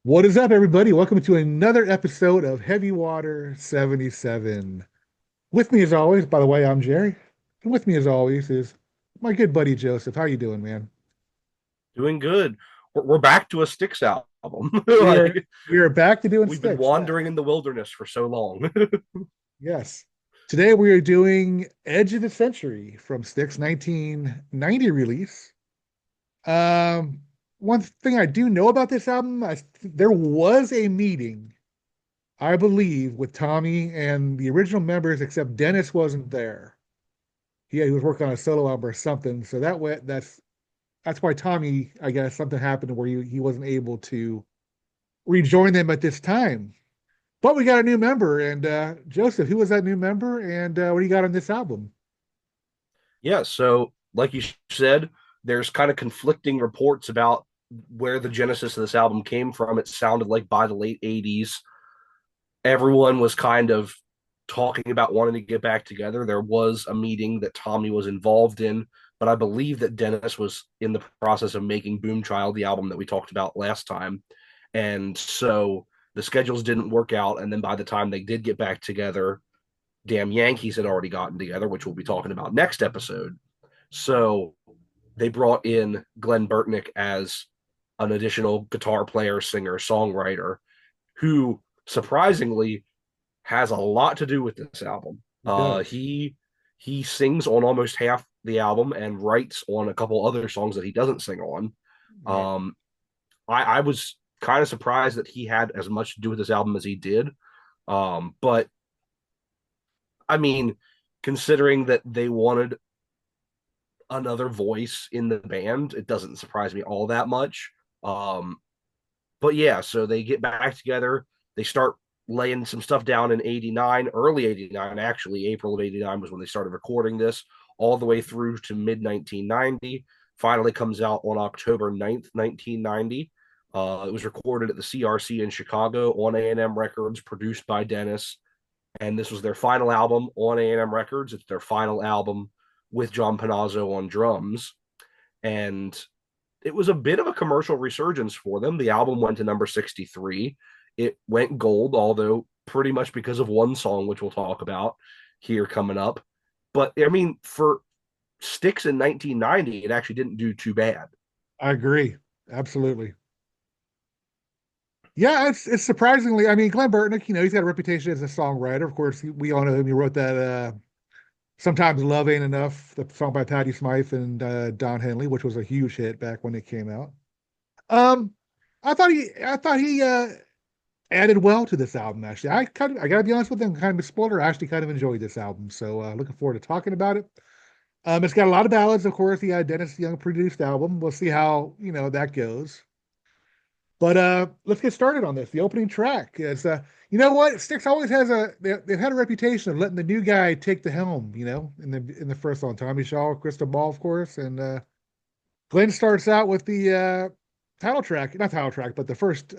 What is up, everybody? Welcome to another episode of Heavy Water 77. With me, as always, by the way, I'm Jerry. And with me, as always, is my good buddy Joseph. How you doing, man? Doing good. We're back to a Styx album. We are Like we are back to doing we've been sticks. Yeah. wandering in the wilderness for so long. Yes. Today we are doing Edge of the Century from Styx 1990 release. Um, One thing I do know about this album, there was a meeting, I believe, with Tommy and the original members, except Dennis wasn't there. He was working on a solo album or something. So that's why Tommy, I guess, something happened where he wasn't able to rejoin them at this time. But we got a new member, and Joseph, who was that new member, and what do you got on this album? Yeah, so like you said, there's kind of conflicting reports about where the genesis of this album came from. It sounded like by the late 80s, everyone was kind of talking about wanting to get back together. There was a meeting that Tommy was involved in, but I believe that Dennis was in the process of making Boom Child, the album that we talked about last time. And so the schedules didn't work out. And then by the time they did get back together, Damn Yankees had already gotten together, which we'll be talking about next episode. So they brought in Glenn Burtnick as an additional guitar player, singer, songwriter, who surprisingly has a lot to do with this album. He does. He sings on almost half the album and writes on a couple other songs that he doesn't sing on. Right. Um, I was kind of surprised that he had as much to do with this album as he did. But I mean, considering that they wanted another voice in the band, it doesn't surprise me all that much. Um, but yeah, so they get back together. They start laying some stuff down in 89, early 89, actually. April of 89 was when they started recording this, all the way through to mid 1990. Finally comes out on October 9th, 1990. It was recorded at the CRC in Chicago on A&M Records, produced by Dennis. And this was their final album on A&M Records. It's their final album with John Panazzo on drums. And it was a bit of a commercial resurgence for them. The album went to number 63. It went gold, although pretty much because of one song, which we'll talk about here coming up. But I mean, for Styx in 1990, it actually didn't do too bad. I agree. Absolutely. Yeah, it's surprisingly. I mean, Glenn Burtnick, he's got a reputation as a songwriter. Of course, we all know him. He wrote that "Sometimes Love Ain't Enough," the song by Patti Smythe and Don Henley, which was a huge hit back when it came out. Um, I thought he added well to this album. Actually, I gotta be honest with him, kind of a spoiler. I actually kind of enjoyed this album, so looking forward to talking about it. It's got a lot of ballads, of course. The Dennis Young produced album. We'll see how that goes. But let's get started on this. The opening track is, you know what? Styx always has they've had a reputation of letting the new guy take the helm. In the first song, Tommy Shaw, Crystal Ball, of course, and Glenn starts out with the title track, not title track, but the first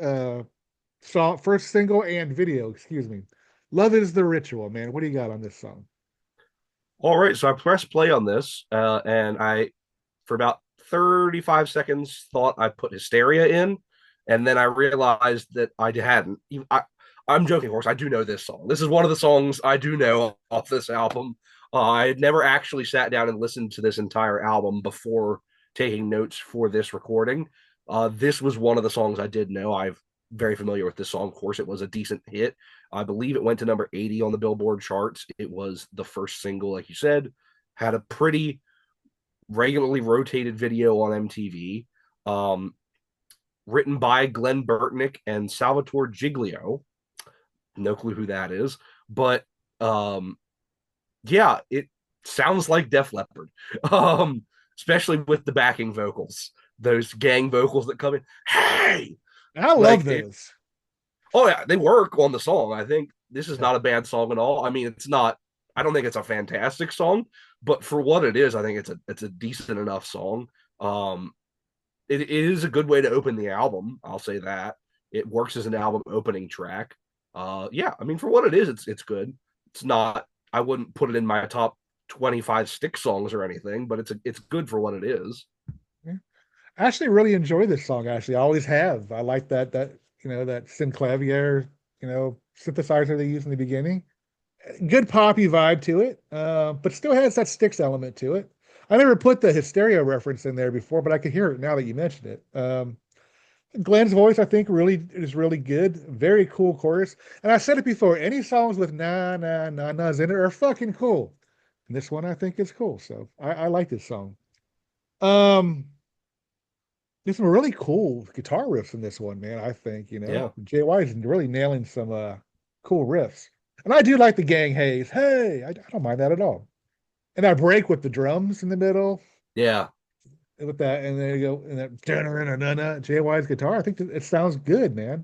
single and video. Excuse me. Love is the ritual, man. What do you got on this song? All right, so I pressed play on this, and for about 35 seconds, thought I put Hysteria in, and then I realized that I hadn't. I'm joking, of course. I do know this song. This is one of the songs I do know off this album. I had never actually sat down and listened to this entire album before taking notes for this recording. This was one of the songs I did know. I'm very familiar with this song. Of course, it was a decent hit. I believe it went to number 80 on the Billboard charts. It was the first single, like you said, had a pretty regularly rotated video on MTV. Um, Written by Glenn Burtnick and Salvatore Giglio. No clue who that is, but um, yeah, it sounds like Def Leppard, um, especially with the backing vocals, those gang vocals that come in. Hey, I love like it. those. Oh yeah, they work on the song. I think this is Yeah. not a bad song at all. I mean, it's not. I don't think it's a fantastic song, but for what it is, I think it's a decent enough song. Um, it is a good way to open the album. I'll say that it works as an album opening track. Yeah, I mean, for what it is, it's good. It's not. I wouldn't put it in my top 25 stick songs or anything, but it's good for what it is. Yeah. I actually really enjoy this song. Actually, I always have. I like that. that synclavier, synthesizer they use in the beginning. Good poppy vibe to it, but still has that Styx element to it. I never put the Hysteria reference in there before, but I can hear it now that you mentioned it. Glenn's voice, I think, really is really good. Very cool chorus. And I said it before, any songs with na's in it are fucking cool. And this one I think is cool. So I like this song. Um, there's some really cool guitar riffs in this one, man. I think, Yeah. JY is really nailing some cool riffs. And I do like the gang haze. Hey, I don't mind that at all. And that break with the drums in the middle, Yeah. with that, and there you go, and that JY's guitar. I think it sounds good, man.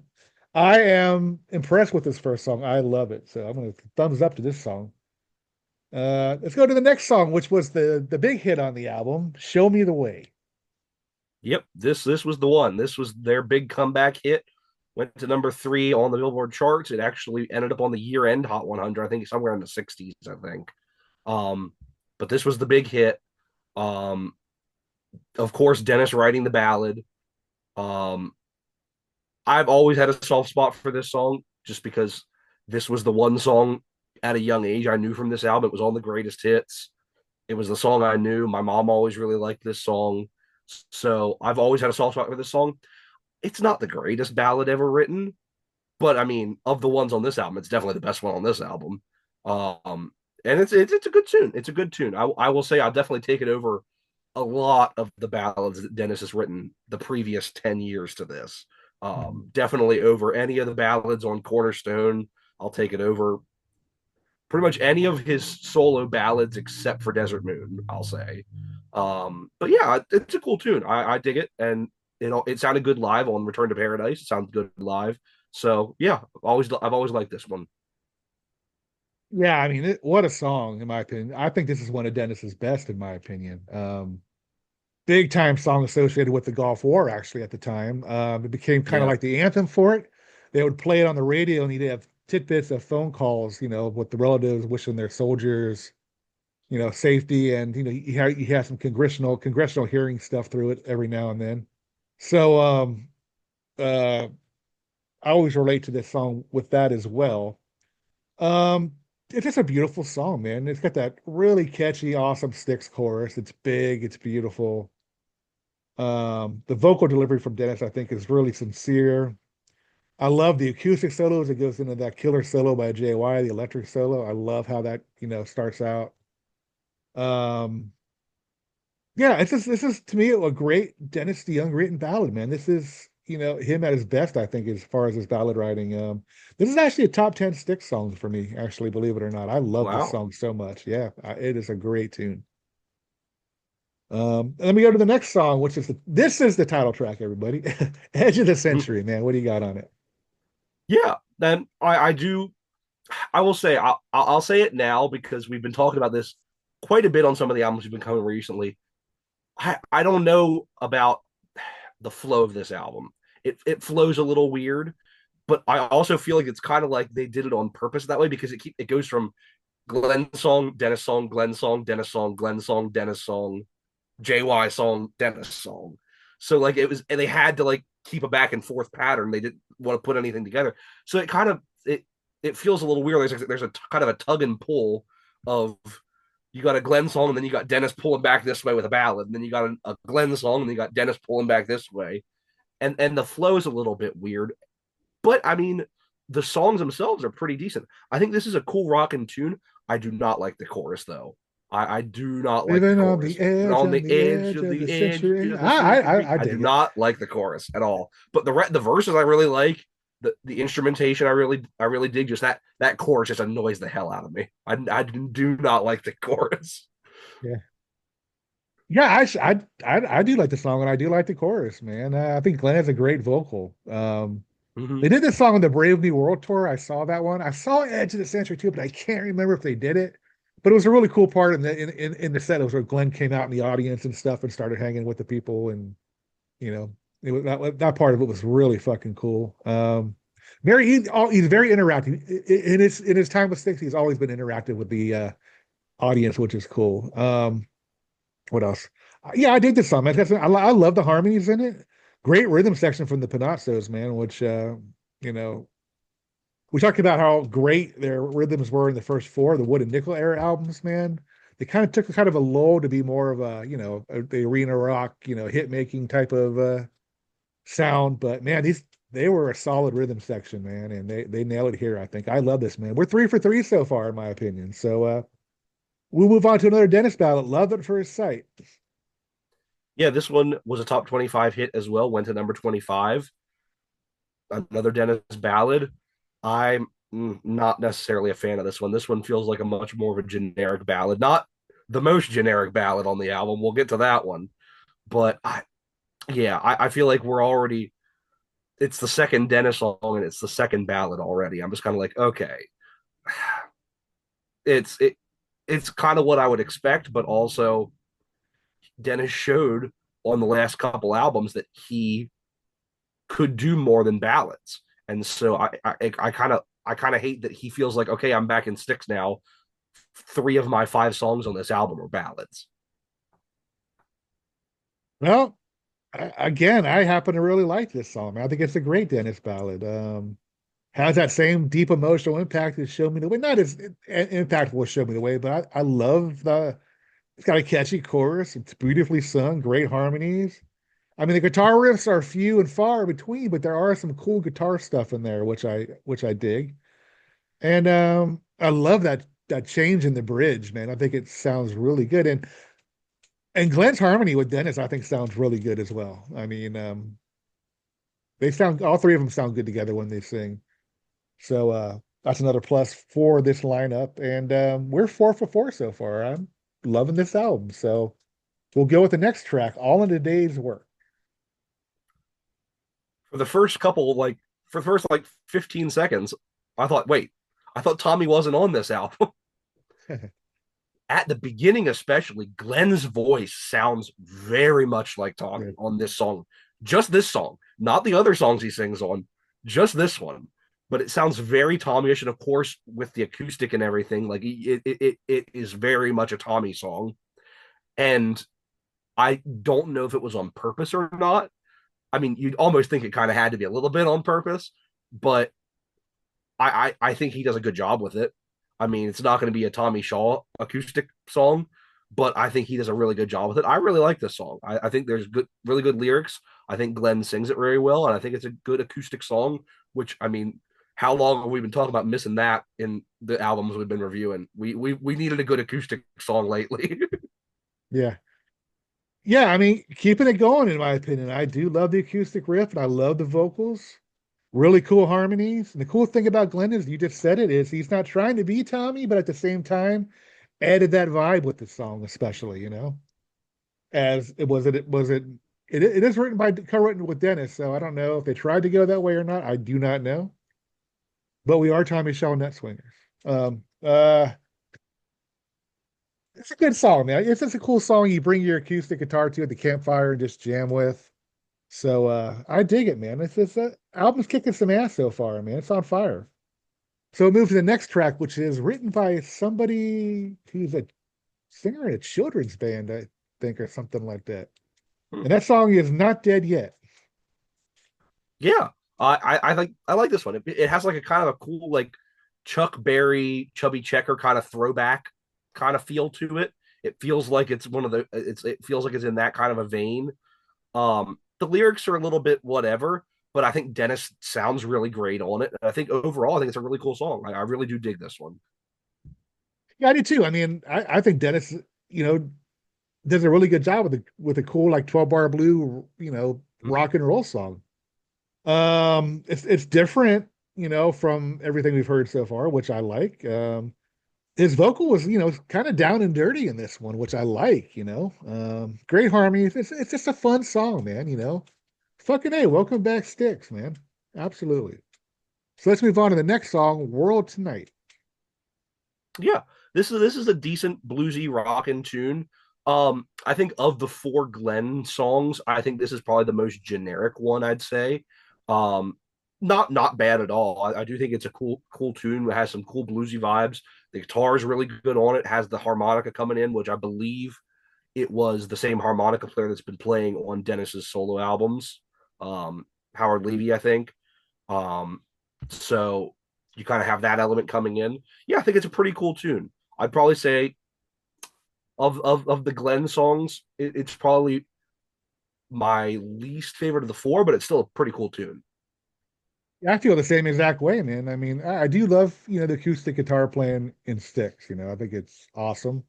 I am impressed with this first song. I love it. So I'm gonna thumbs up to this song. Let's go to the next song, which was the big hit on the album, "Show Me the Way." Yep. This was the one. This was their big comeback hit. Went to number 3 on the Billboard charts. It actually ended up on the year end Hot 100. I think somewhere in the 60s. I think. Um, but this was the big hit. Um, of course, Dennis writing the ballad. Um, I've always had a soft spot for this song just because this was the one song at a young age I knew from this album. It was on the greatest hits. It was the song I knew. My mom always really liked this song. So I've always had a soft spot for this song. It's not the greatest ballad ever written, but I mean, of the ones on this album, it's definitely the best one on this album. Um, and it's a good tune. It's a good tune. I will say I'll definitely take it over a lot of the ballads that Dennis has written the previous 10 years to this. Mhm. Definitely over any of the ballads on Cornerstone. I'll take it over pretty much any of his solo ballads except for Desert Moon, I'll say. But yeah, it's a cool tune. I dig it, and it sounded good live on Return to Paradise. It sounds good live. So yeah, I've always liked this one. Yeah, I mean, what a song, in my opinion. I think this is one of Dennis's best, in my opinion. Big time song associated with the Gulf War, actually, at the time. It became kind of Yeah, like the anthem for it. They would play it on the radio, and you'd have tidbits of phone calls, with the relatives wishing their soldiers, safety, and you have some congressional hearing stuff through it every now and then. So uh, I always relate to this song with that as well. Um, it's just a beautiful song, man. It's got that really catchy, awesome Styx chorus. It's big, it's beautiful. The vocal delivery from Dennis, I think, is really sincere. I love the acoustic solos. It goes into that killer solo by JY, the electric solo. I love how that, starts out. Um, yeah, this is to me a great Dennis DeYoung written ballad, man. This is, him at his best, I think, as far as his ballad writing. This is actually a top 10 Styx song for me, actually, believe it or not. I love this wow. song so much. Yeah, it is a great tune. And then we go to the next song, which is this is the title track, everybody. Edge of the Century, man. What do you got on it? Yeah, then I do. I will say I'll say it now because we've been talking about this quite a bit on some of the albums we've been covering recently. I don't know about the flow of this album. It flows a little weird, but I also feel like it's kind of like they did it on purpose that way because it goes from Glenn song, Dennis song, Glenn song, Dennis song, Glenn song, Dennis song, JY song, Dennis song. So like it was, and they had to like keep a back and forth pattern. They didn't want to put anything together. So it feels a little weird. There's a kind of a tug and pull of you got a Glenn song and then you got Dennis pulling back this way with a ballad, and then you got a Glenn song and then you got Dennis pulling back this way, and the flow is a little bit weird. But I mean, the songs themselves are pretty decent. I think this is a cool rockin' tune. I do not like the chorus though. I do not like the Living chorus. on the edge of the The edge century. of the I century. I do dig it. not like the chorus at all. But the verses I really like. The instrumentation I really dig. Just that chorus just annoys the hell out of me. I do not like the chorus. Yeah. Yeah, I do like the song and I do like the chorus, man. I think Glenn has a great vocal. Mm-hmm. They did this song on the Brave New World tour. I saw that one. I saw Edge of the Century too, but I can't remember if they did it. But it was a really cool part in the set. It was where Glenn came out in the audience and stuff and started hanging with the people, and you know, that part of it was really fucking cool. He's very interactive in his time with Styx. He's always been interactive with the audience, which is cool. What else? Yeah, I dig this song, man. I love the harmonies in it. Great rhythm section from the Panazzos, man, which you know, we talked about how great their rhythms were in the first four, the Wood and Nickel era albums, man. They kind of took a kind of a lull to be more of a, the arena rock, hit making type of sound. But man, they were a solid rhythm section, man, and they nail it here, I think. I love this, man. We're 3 for 3 so far, in my opinion. So we'll move on to another Dennis ballad. Love at first sight. Yeah, this one was a top 25 hit as well, went to number 25. Another Dennis ballad. I'm not necessarily a fan of this one. This one feels like a much more of a generic ballad, not the most generic ballad on the album. We'll get to that one, but I feel like we're already. It's the second Dennis song and it's the second ballad already. I'm just kind of like, okay, it's it, it's kind of what I would expect, but also Dennis showed on the last couple albums that he could do more than ballads, and so I kind of hate that he feels like, okay, I'm back in Styx now. Three of my five songs on this album are ballads. Well, again, I happen to really like this song, man. I think it's a great Dennis ballad. Has that same deep emotional impact as Show Me the Way. Not as impactful as Show Me the Way, but I love it's got a catchy chorus. It's beautifully sung, great harmonies. I mean, the guitar riffs are few and far between, but there are some cool guitar stuff in there, which I dig. And I love that change in the bridge, man. I think it sounds really good. And Glenn's harmony with Dennis, I think, sounds really good as well. I mean, they sound all three of them sound good together when they sing. So that's another plus for this lineup. And we're 4 for 4 so far. I'm loving this album. So we'll go with the next track, All in a Day's Work. For the first couple, like for the first like 15 seconds, I thought, wait, I thought Tommy wasn't on this album. At the beginning, especially, Glenn's voice sounds very much like Tommy Yeah. on this song. Just this song, not the other songs he sings on, just this one. But it sounds very Tommy-ish, and of course, with the acoustic and everything, like it is very much a Tommy song. And I don't know if it was on purpose or not. I mean, you'd almost think it kind of had to be a little bit on purpose, but I think he does a good job with it. I mean, it's not going to be a Tommy Shaw acoustic song, but I think he does a really good job with it. I really like this song. I think there's really good lyrics. I think Glenn sings it very well, and I think it's a good acoustic song. Which, I mean, how long have we been talking about missing that in the albums we've been reviewing? We needed a good acoustic song lately. Yeah. Yeah, I mean, keeping it going, in my opinion. I do love the acoustic riff and I love the vocals. Really cool harmonies. And the cool thing about Glenn is you just said it is he's not trying to be Tommy, but at the same time, added that vibe with the song, especially, as it is written by co-written with Dennis, so I don't know if they tried to go that way or not. I do not know. But we are Tommy Shaw Net Swingers. Um, uh, it's a good song, man. It's just a cool song you bring your acoustic guitar to at the campfire and just jam with. So I dig it, man. It's album's kicking some ass so far, man. It's on fire. So we move to the next track, which is written by somebody who's a singer in a children's band, I think, or something like that. And that song is Not Dead Yet. Yeah, I like this one. It has like a kind of a cool like Chuck Berry, Chubby Checker kind of throwback kind of feel to it. It feels like it's one of the it feels like it's in that kind of a vein. The lyrics are a little bit whatever, but I think Dennis sounds really great on it. And I think overall, I think it's a really cool song. I really do dig this one. Yeah, I do too. I mean, I think Dennis, you know, does a really good job with a cool like 12 bar blue, Mm-hmm. rock and roll song. It's different, from everything we've heard so far, which I like. His vocal was, kind of down and dirty in this one, which I like. Great harmonies. It's just a. Fun song, man. Fucking A, welcome back, Styx, man. Absolutely. So let's move on to the next song, World Tonight. Yeah, this is a decent bluesy rockin' tune. I think of the four Glenn songs, I think this is probably the most generic one, I'd say. Um, not bad at all. I do think it's a cool tune. It has some cool bluesy vibes. The guitar is really good on it. Has the harmonica coming in, which I believe it was the same harmonica player that's been playing on Dennis's solo albums. Howard Levy, I think. Um, so you kind of have that element coming in. Yeah, I think it's a pretty cool tune. I'd probably say of the Glenn songs, it's probably my least favorite of the four, but it's still a pretty cool tune. I feel the same exact way, man. I mean, I do love, the acoustic guitar playing in Styx. I think it's awesome.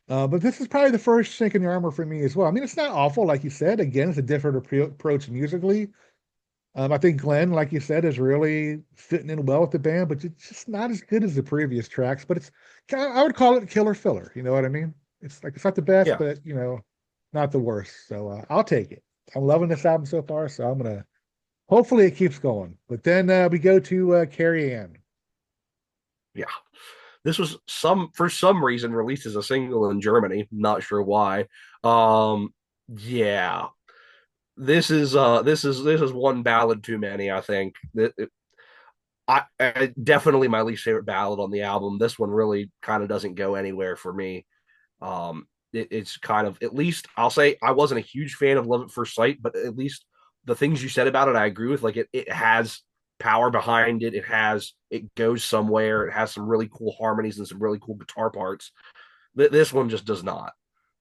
But this is probably the first chink in the armor for me as well. I mean, it's not awful, like you said. Again, it's a different approach musically. I think Glenn, like you said, is really fitting in well with the band, but it's just not as good as the previous tracks. But I would call it killer filler. You know what I mean? It's like it's not the best, Yeah, but not the worst. So I'll take it. I'm loving this album so far, so I'm gonna hopefully it keeps going. But then we go to Carrie Ann. yeah. This was for some reason released as a single in Germany. Not sure why. Um, yeah, this is one ballad too many. I think I definitely my least favorite ballad on the album. This one really kind of doesn't go anywhere for me. It's kind of, at least I'll say I wasn't a huge fan of Love at First Sight, but at least the things you said about it, I agree with. Like it has power behind it. It goes somewhere. It has some really cool harmonies and some really cool guitar parts. This one just does not.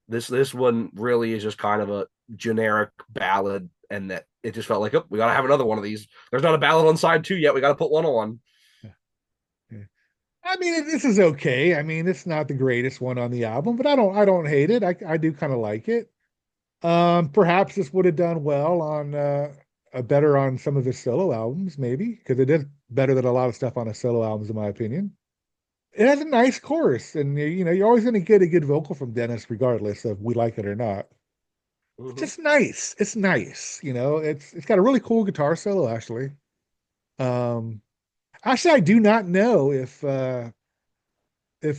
This one really is just kind of a generic ballad, and that it just felt like, oh, we gotta have another one of these. There's not a ballad on side two yet. We gotta put one on. Yeah. I mean, this is okay. I mean, it's not the greatest one on the album, but I don't hate it. I do kind of like it. Perhaps this would have done well on better on some of his solo albums, maybe, because it is better than a lot of stuff on his solo albums, in my opinion. It has a nice chorus, and you're always going to get a good vocal from Dennis, regardless of we like it or not. It's Mm-hmm. just nice. It's nice. It's got a really cool guitar solo, actually. Um, Actually, I do not know if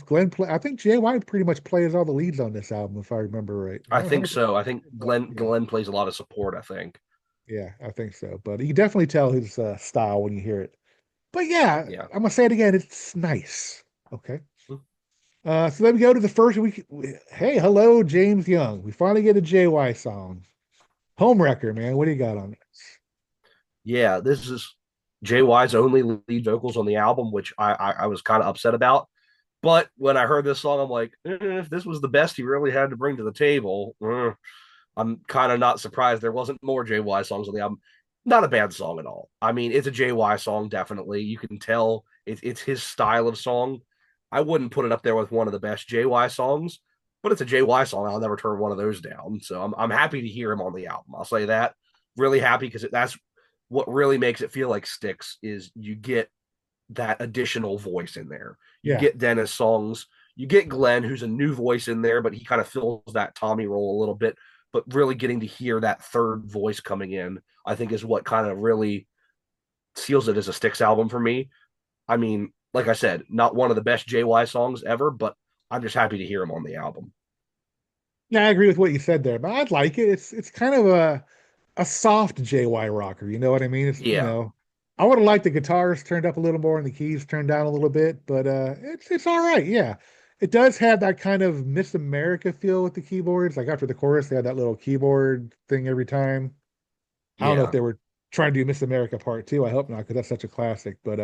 Glenn play. I think Jay White pretty much plays all the leads on this album, if I remember right. I'm I not think 100%, so. I think but Glenn yeah, Glenn plays a lot of support. I think. yeah, I think so. But you can definitely tell his style when you hear it. But yeah, Yeah. I'm gonna say it again. It's nice. Okay. So then we go to the first week. Hey, hello, James Young. We finally get a JY song. Homewrecker, man. What do you got on this? Yeah, this is JY's only lead vocals on the album, which I was kind of upset about. But when I heard this song, I'm like, if this was the best he really had to bring to the table, I'm kind of not surprised there wasn't more JY songs on the album. Not a bad song at all. I mean, it's a JY song, definitely. You can tell it's his style of song. I wouldn't put it up there with one of the best JY songs, but it's a JY song. I'll never turn one of those down. So I'm happy to hear him on the album. I'll say that. Really happy because that's what really makes it feel like Styx is you get that additional voice in there. You Yeah. get Dennis songs, you get Glenn, who's a new voice in there, but he kind of fills that Tommy role a little bit. But really getting to hear that third voice coming in, I think, is what kind of really seals it as a Styx album for me. I mean, like I said, not one of the best JY songs ever, but I'm just happy to hear him on the album. Yeah, I agree with what you said there, but I'd like it. It's kind of a soft JY rocker. You know what I mean? Yeah. I would have liked the guitars turned up a little more and the keys turned down a little bit, but it's all right. Yeah. It does have that kind of Miss America feel with the keyboards. Like after the chorus, they had that little keyboard thing every time. I don't know if Yeah. they were trying to do Miss America part two. I hope not, because that's such a classic. But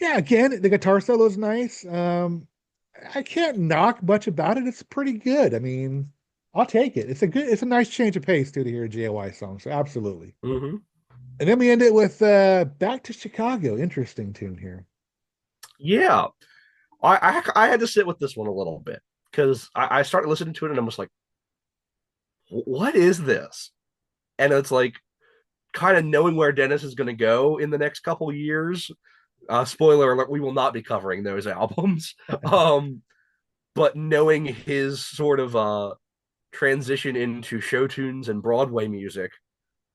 yeah, again, the guitar solo is nice. I can't knock much about it. It's pretty good. I mean, I'll take it. It's a nice change of pace too to hear a JY song. So absolutely. Mm-hmm. And then we end it with Back to Chicago. Interesting tune here. Yeah. I had to sit with this one a little bit because I started listening to it and I was like, what is this? And it's like kind of knowing where Dennis is going to go in the next couple years. Spoiler alert: we will not be covering those albums. Um, but knowing his sort of transition into show tunes and Broadway music,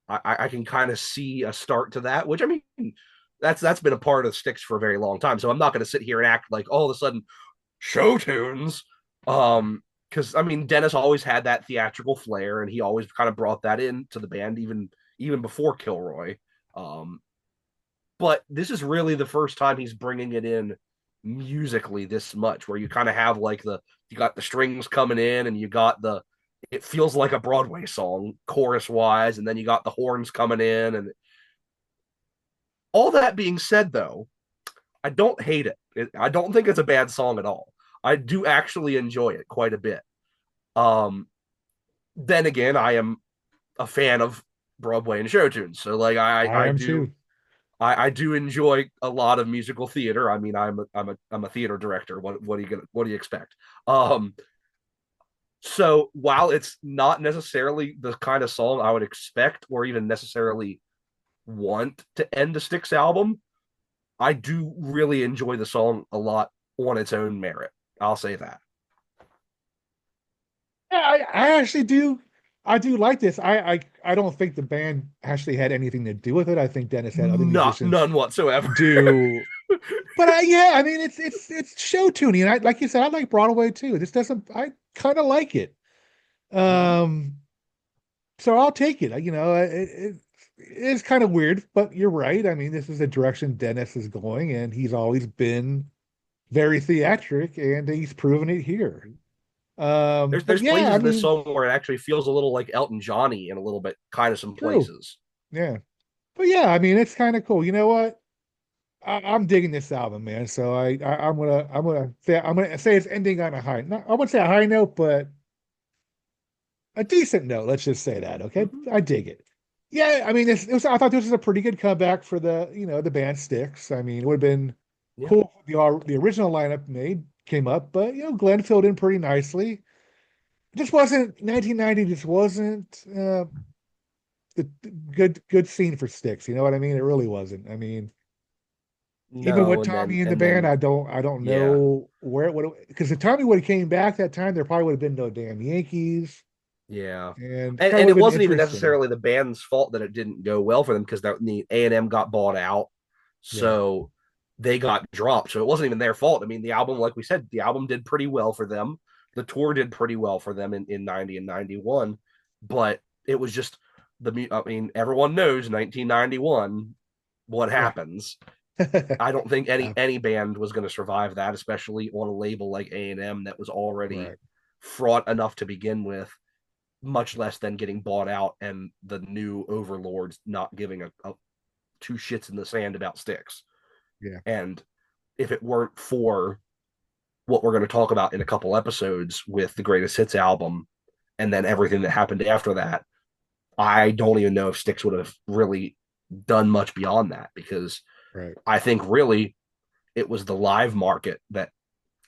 I can kind of see a start to that. Which I mean, that's been a part of Styx for a very long time. So I'm not going to sit here and act like all of a sudden show tunes. Because I mean, Dennis always had that theatrical flair, and he always kind of brought that into the band, even before Kilroy. Um, but this is really the first time he's bringing it in musically this much, where you kind of have like you got the strings coming in, and you got it feels like a Broadway song, chorus wise, and then you got the horns coming in. And all that being said, though, I don't hate it. I don't think it's a bad song at all. I do actually enjoy it quite a bit. Um, then again, I am a fan of Broadway and show tunes, so like I am too. I do enjoy a lot of musical theater. I mean, I'm a theater director. What do you expect? Um, so while it's not necessarily the kind of song I would expect or even necessarily want to end a Styx album, I do really enjoy the song a lot on its own merit. I'll say that. Yeah, I actually do. I do like this. I don't think the band actually had anything to do with it. I think Dennis had other Not musicians none whatsoever. do. But yeah, I mean it's show tuning. And I like you said, I like Broadway too. This doesn't I kind of like it. Mhm. Um, so I'll take it. It's kind of weird, but you're right. I mean, this is the direction Dennis is going, and he's always been very theatric, and he's proven it here. But There's yeah, I places in this mean, song where it actually feels a little like Elton Johnny in a little bit, kind of some true. places. Yeah. But yeah, I mean, it's kind of cool. You know what? I'm digging this album, man. So I'm gonna say it's ending on a high. Not, I wouldn't say a high note, but a decent note. Let's just say that. Okay, Mm-hmm. I dig it. Yeah, I mean, I thought this was a pretty good comeback for the band Styx. I mean, it would have been Yeah. cool if the original lineup made came up, but Glenn filled in pretty nicely. It just wasn't 1990. Just wasn't the good scene for Styx. You know what I mean? It really wasn't. I mean, even with No, Tommy in the and band, then I don't yeah. know where it would have, because if Tommy would have came back that time, there probably would have been no damn Yankees, Yeah. and it probably And would it have been wasn't even interesting. necessarily the band's fault that it didn't go well for them because the A&M got bought out. Yeah. So they got dropped. So it wasn't even their fault. I mean, the album, like we said, the album did pretty well for them. The tour did pretty well for them in 90 and 91. But it was just I mean, everyone knows 1991, what Yeah. happens. I don't think Yeah. any band was going to survive that, especially on a label like A&M that was already Right. fraught enough to begin with, much less than getting bought out and the new overlords not giving a two shits in the sand about Styx. Yeah. And if it weren't for what we're going to talk about in a couple episodes with the greatest hits album and then everything that happened after that, I don't even know if Styx would have really done much beyond that because Right. I think really it was the live market that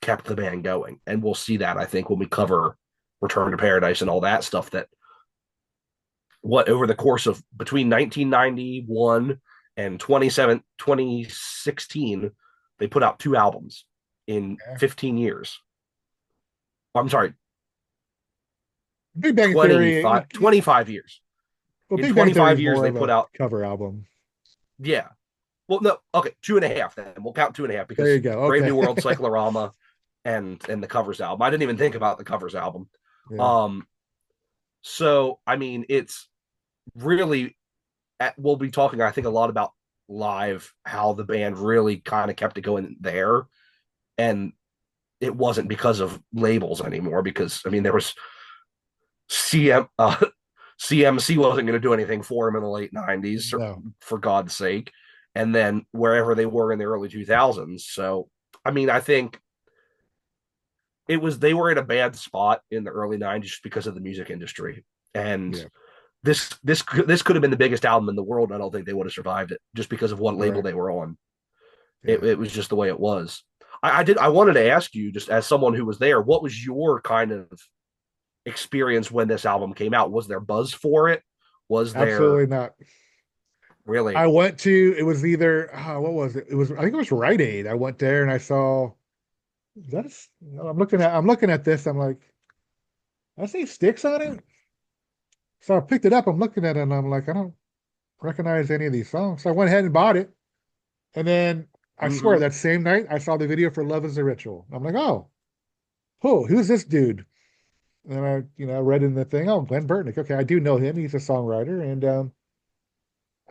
kept the band going. And we'll see that, I think, when we cover Return to Paradise and all that stuff that what over the course of between 1991 and 2016 they put out two albums in Yeah. 15 years. I'm sorry, Big Bang Theory. 25 years. Well, In Big Bang Theory 25 is years more they of put a out, cover album. yeah, well, no, okay, two and a half. Then we'll count two and a half There you because go. Brave Okay. New World, Cyclorama, and the covers album. I didn't even think about the covers album. Yeah. um so I mean it's really we'll be talking, I think, a lot about live, how the band really kind of kept it going there. And it wasn't because of labels anymore, because, I mean, there was CMC wasn't going to do anything for him in the late 90s, No. for God's sake. And then wherever they were in the early 2000s. So, I mean, I think they were in a bad spot in the early 90s just because of the music industry. And Yeah. this could have been the biggest album in the world. I don't think they would have survived it just because of what label Right. they were on. Yeah. It was just the way it was. I wanted to ask you, just as someone who was there, what was your kind of experience when this album came out? Was there buzz for it? Was there Absolutely not. really? I went to, it was either, what was it? It was, I think it was Rite Aid. I went there and I saw, that's, I'm looking at this. I'm like, I see Sticks on it. So I picked it up. I'm looking at it and I'm like, I don't recognize any of these songs. So I went ahead and bought it. And then I swear Mm-hmm. that same night I saw the video for Love is a Ritual. I'm like, oh, who's this dude? And I read in the thing, oh, Glenn Burtnick. Okay, I do know him. He's a songwriter. And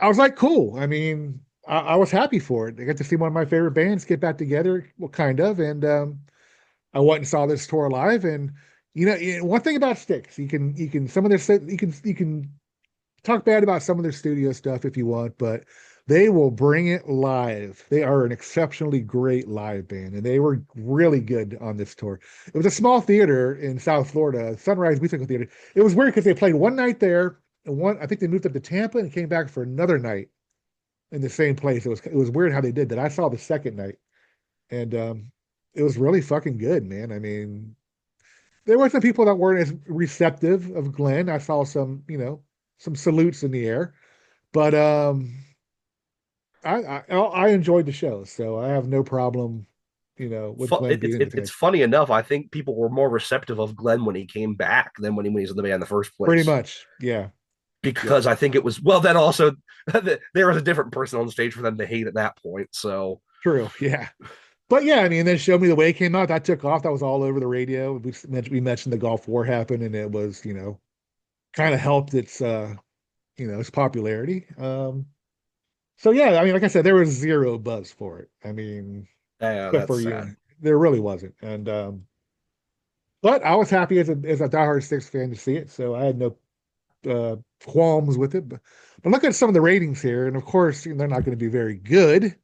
I was like, cool. I mean, I was happy for it. I got to see one of my favorite bands get back together, well, kind of. And I went and saw this tour live. And one thing about Styx, you can some of their you can talk bad about some of their studio stuff if you want, but they will bring it live. They are an exceptionally great live band, and they were really good on this tour. It was a small theater in South Florida, Sunrise Musical Theater. It was weird because they played one night there, and one I think they moved up to Tampa and came back for another night in the same place. It was weird how they did that. I saw the second night, and it was really fucking good, man. I mean, there were some people that weren't as receptive of Glenn. I saw some salutes in the air, but I enjoyed the show, so I have no problem, with Glenn being It's entertained. funny enough. I think people were more receptive of Glenn when he came back than when he was in the band in the first Pretty place. much, yeah, yep, Because I think it was well. Then also there was a different person on stage for them to hate at that point. So true, yeah. But yeah, I mean, then Show Me the Way came out. That took off. That was all over the radio. We mentioned the Gulf War happened, and it was, kind of helped its popularity. So yeah, I mean, like I said, there was zero buzz for it. I mean, yeah, except that's for, sad. there really wasn't. And but I was happy as a diehard Six fan to see it, so I had no qualms with it. But look at some of the ratings here, and of course, they're not going to be very good.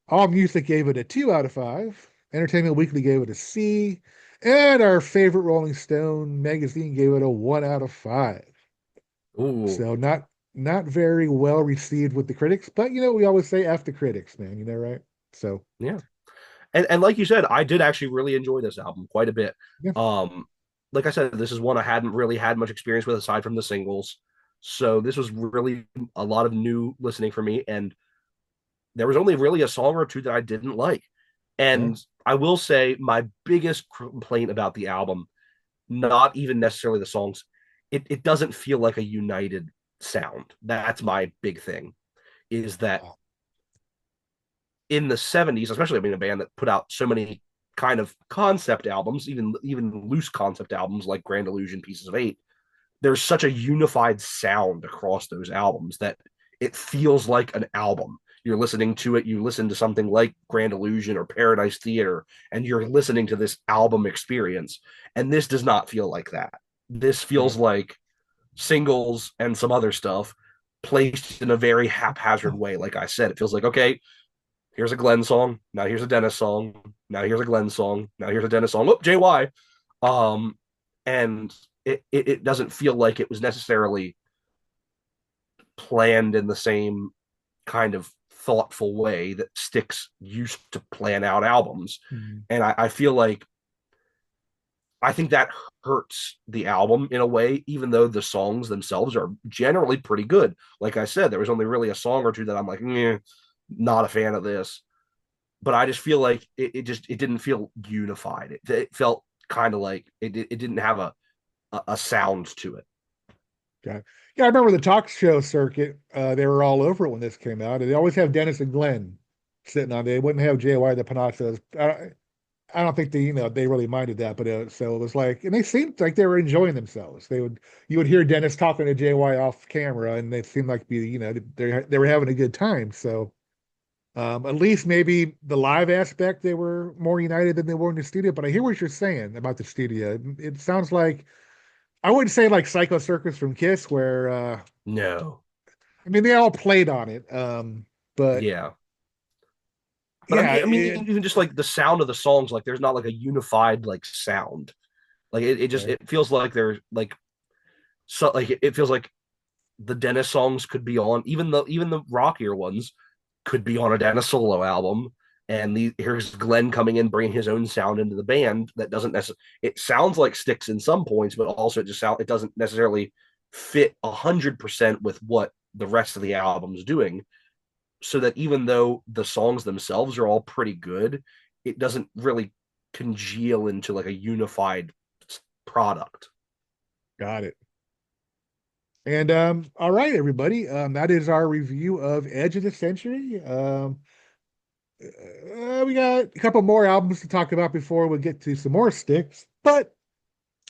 All Music gave it a 2 out of 5. Entertainment Weekly gave it a C, and our favorite Rolling Stone magazine gave it a 1 out of 5. Ooh, So not very well received with the critics, but we always say F the critics, man. Right? So yeah. And like you said, I did actually really enjoy this album quite a bit. yeah, Um, like I said, this is one I hadn't really had much experience with aside from the singles. So this was really a lot of new listening for me, and there was only really a song or two that I didn't like. yeah, And I will say my biggest complaint about the album, not even necessarily the songs, it doesn't feel like a united sound. That's my big thing. Is that oh, in the 70s, especially I mean a band that put out so many kind of concept albums, even loose concept albums like Grand Illusion, Pieces of Eight, there's such a unified sound across those albums that it feels like an album. You're listening to it, you listen to something like Grand Illusion or Paradise Theater, and you're listening to this album experience. And this does not feel like that. This yeah. feels like singles and some other stuff placed in a very haphazard way. Like I said, it feels like, okay, here's a Glenn song. Now here's a Dennis song. Now here's a Glenn song. Now here's a Dennis song. Oh, JY. Um, and it doesn't feel like it was necessarily planned in the same kind of thoughtful way that Styx used to plan out albums. Mhm. And I feel like I think that hurts the album in a way, even though the songs themselves are generally pretty good. Like I said, there was only really a song or two that I'm like, not a fan of this. But I just feel like it didn't feel unified. It felt kind of like it didn't have a sound to it. Yeah. Yeah, I remember the talk show circuit. They were all over it when this came out. And they always have Dennis and Glenn sitting on. They wouldn't have JY the Panachos. I don't think they really minded that, but so it was like, and they seemed like they were enjoying themselves. You would hear Dennis talking to JY off camera, and they seemed like they were having a good time. So at least maybe the live aspect they were more united than they were in the studio. But I hear what you're saying about the studio. It sounds like I wouldn't say like Psycho Circus from Kiss, where No, I mean they all played on it, but yeah, but yeah, I mean, even just like the sound of the songs, like there's not like a unified like sound. Like it just okay, it feels like there's like so like it feels like the Dennis songs could be on even the rockier ones could be on a Dennis solo album. And here's Glenn coming in, bringing his own sound into the band that doesn't necessarily. It sounds like Styx in some points, but also it doesn't necessarily fit 100% with what the rest of the album's doing. So that even though the songs themselves are all pretty good, it doesn't really congeal into like a unified product. got it. And all right, everybody, that is our review of Edge of the Century. We got a couple more albums to talk about before we get to some more Styx. But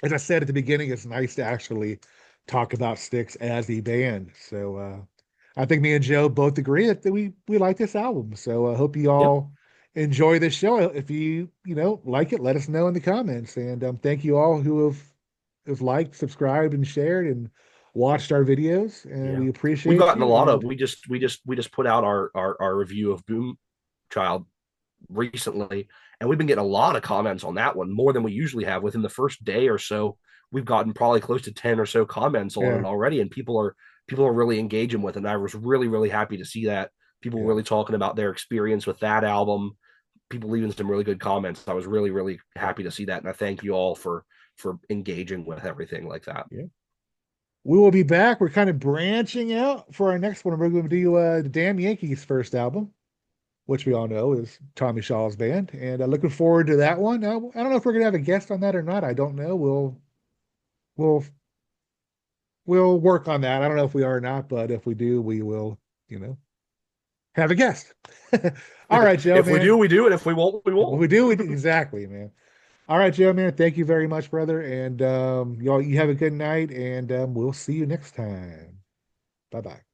as I said at the beginning, it's nice to actually talk about Styx as a band. So I think me and Joe both agree that we like this album. So I hope you Yep. all enjoy this show. If you like it, let us know in the comments. And thank you all who have have liked, subscribed, and shared and watched our videos, and Yeah. we We've appreciate gotten a you. lot of And we just put out our review of Boom Child recently, and we've been getting a lot of comments on that one, more than we usually have. Within the first day or so, we've gotten probably close to 10 or so comments on yeah, it already, and people are really engaging with it. And I was really, really happy to see that. People yeah, really talking about their experience with that album, people leaving some really good comments. I was really, really happy to see that. And I thank you all for engaging with everything like that. yeah. We will be back. We're kind of branching out for our next one. We're going to do the Damn Yankees' first album, which we all know is Tommy Shaw's band, and looking forward to that one. I don't know if we're going to have a guest on that or not. I don't know. We'll we'll work on that. I don't know if we are or not, but if we do, we will, you know, have a guest. All right, Joe, If we do, man. we do, and if we won't, we If won't. we do exactly, man. All right, Joe, man. Thank you very much, brother. And y'all, you have a good night, and we'll see you next time. Bye bye.